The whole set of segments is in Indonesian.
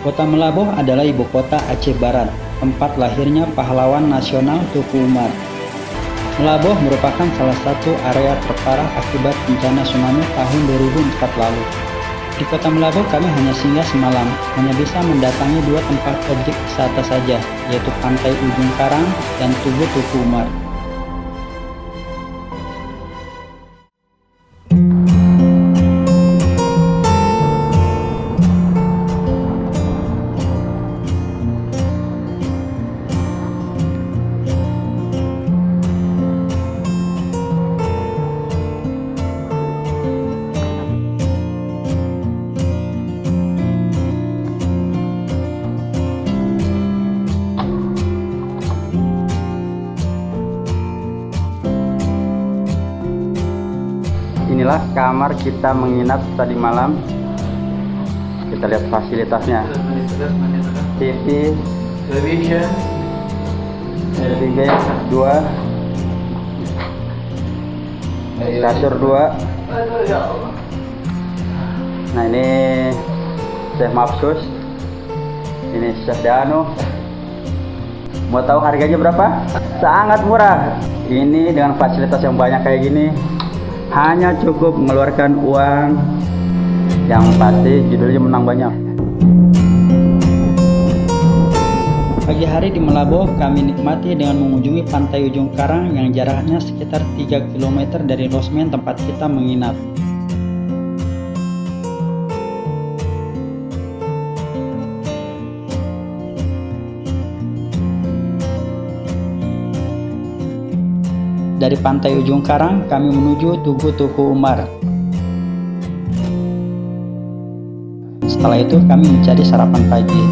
Kota Melaboh adalah ibu kota Aceh Barat, tempat lahirnya pahlawan nasional Tuku Umar. Melaboh merupakan salah satu area terparah akibat bencana tsunami tahun 2004 lalu. Di kota Melaboh kami hanya singgah semalam, hanya bisa mendatangi dua tempat objek wisata saja, yaitu Pantai Ujung Karang dan Tugu Tuku Umar. Inilah kamar kita menginap tadi malam. Kita lihat fasilitasnya. TV, television, TV 2, kasur 2. Nah ini Chef Mafsus, ini Chef Danu. Mau tahu harganya berapa? Sangat murah. Ini dengan fasilitas yang banyak kayak gini, hanya cukup mengeluarkan uang. Yang pasti judulnya menang banyak. Pagi hari di Melaboh kami nikmati dengan mengunjungi Pantai Ujung Karang yang jaraknya sekitar 3 km dari losmen tempat kita menginap. Dari Pantai Ujung Karang kami menuju Tugu Tuku Umar. Setelah itu kami mencari sarapan pagi.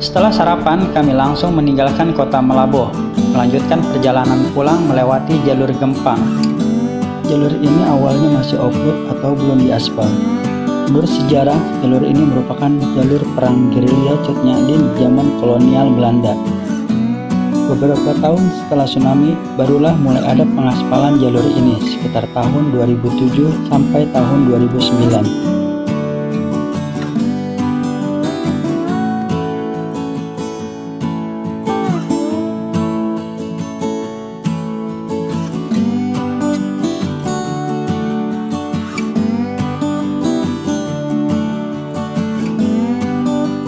Setelah sarapan, kami langsung meninggalkan kota Melaboh, melanjutkan perjalanan pulang melewati jalur Gempang. Jalur ini awalnya masih off-road atau belum diaspal. Menurut sejarah, jalur ini merupakan jalur perang gerilya Cut Nyak Dien zaman kolonial Belanda. Beberapa tahun setelah tsunami, barulah mulai ada pengaspalan jalur ini sekitar tahun 2007 sampai tahun 2009.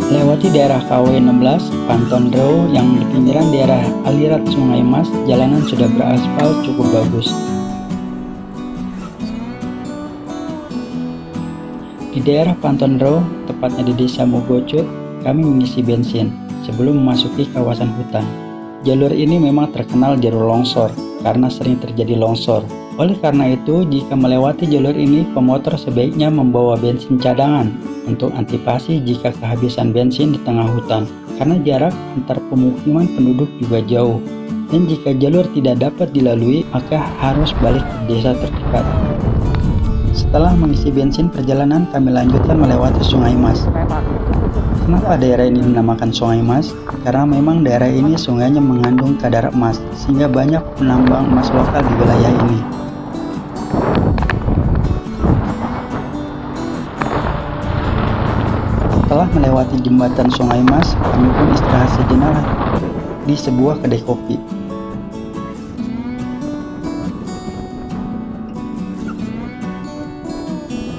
Lewati daerah KW 16, Panton Reu yang di pinggiran daerah aliran Sungai Mas, jalanan sudah beraspal cukup bagus. Di daerah Panton Reu, tepatnya di desa Mogocut, kami mengisi bensin sebelum memasuki kawasan hutan. Jalur ini memang terkenal jalur longsor karena sering terjadi longsor. Oleh karena itu, jika melewati jalur ini, pemotor sebaiknya membawa bensin cadangan untuk antisipasi jika kehabisan bensin di tengah hutan, karena jarak antar pemukiman penduduk juga jauh. Dan jika jalur tidak dapat dilalui, maka harus balik ke desa terdekat. Setelah mengisi bensin, perjalanan kami lanjutkan melewati Sungai Mas. Kenapa daerah ini dinamakan Sungai Mas? Karena memang daerah ini sungainya mengandung kadar emas, sehingga banyak penambang emas lokal di wilayah ini. Setelah melewati jembatan Sungai Mas, kami pun istirahat sejenak di sebuah kedai kopi.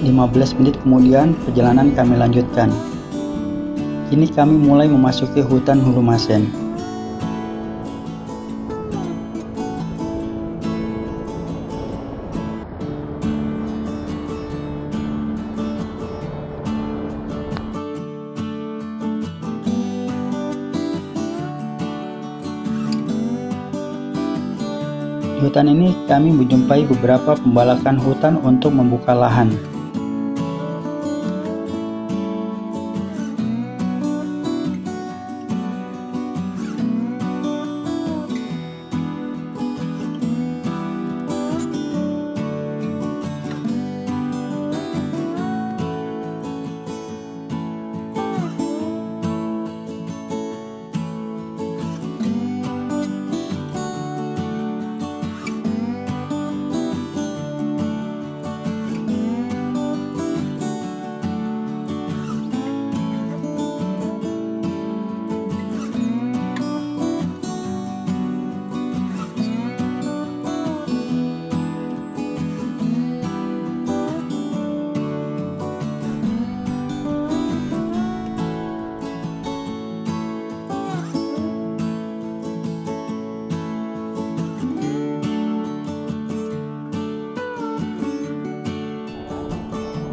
"15 menit kemudian, perjalanan kami lanjutkan. Kini kami mulai memasuki hutan Hulu Masen. Di hutan ini kami menjumpai beberapa pembalakan hutan untuk membuka lahan.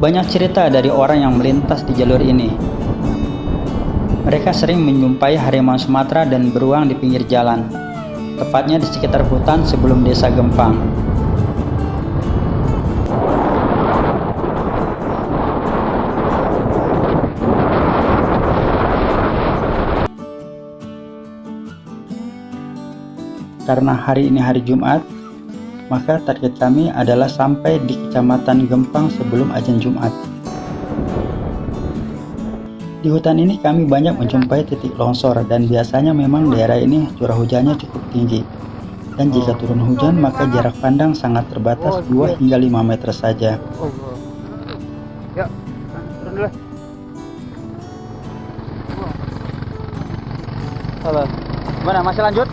Banyak cerita dari orang yang melintas di jalur ini. Mereka sering menjumpai harimau Sumatera dan beruang di pinggir jalan, tepatnya di sekitar hutan sebelum desa Gempang. Karena hari ini hari Jumat, maka target kami adalah sampai di Kecamatan Gempang sebelum azan Jumat. Di hutan ini kami banyak menjumpai titik longsor dan biasanya memang daerah ini curah hujannya cukup tinggi. Dan jika turun hujan maka jarak pandang sangat terbatas 2 hingga 5 meter saja. Ya, turun dulu. Halo. Gimana, masih lanjut?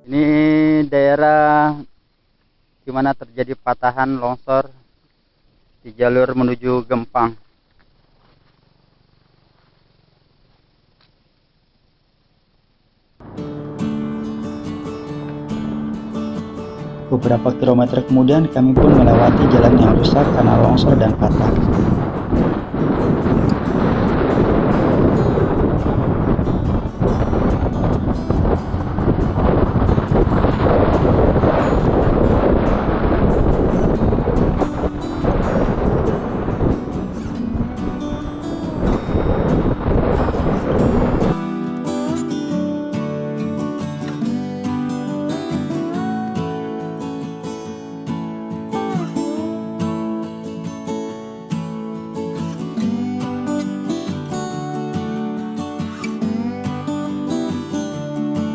Ini daerah di mana terjadi patahan longsor di jalur menuju Gempang. Beberapa kilometer kemudian kami pun melewati jalan yang rusak karena longsor dan patah.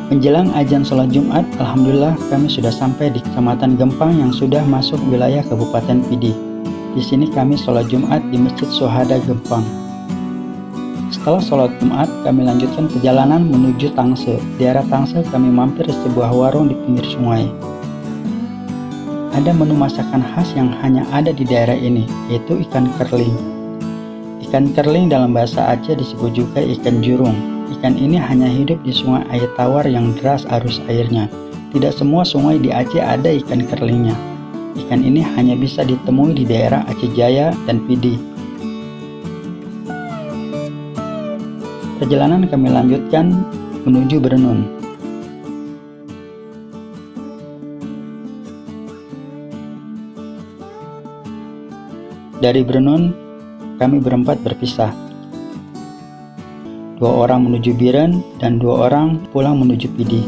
Menjelang azan sholat Jumat, alhamdulillah kami sudah sampai di Kecamatan Gempang yang sudah masuk wilayah Kabupaten Pidi. Di sini kami sholat Jumat di Masjid Syuhada Gempang. Setelah sholat Jumat, kami lanjutkan perjalanan menuju Tangsel. Di daerah Tangsel kami mampir di sebuah warung di pinggir sungai. Ada menu masakan khas yang hanya ada di daerah ini, yaitu ikan kerling. Ikan kerling dalam bahasa Aceh disebut juga ikan jurung. Ikan ini hanya hidup di sungai air tawar yang deras arus airnya. Tidak semua sungai di Aceh ada ikan kerlingnya. Ikan ini hanya bisa ditemui di daerah Aceh Jaya dan Pidi. Perjalanan kami lanjutkan menuju Berenun. Dari Berenun, kami berempat berpisah. 2 orang menuju Biren dan 2 orang pulang menuju Pidi.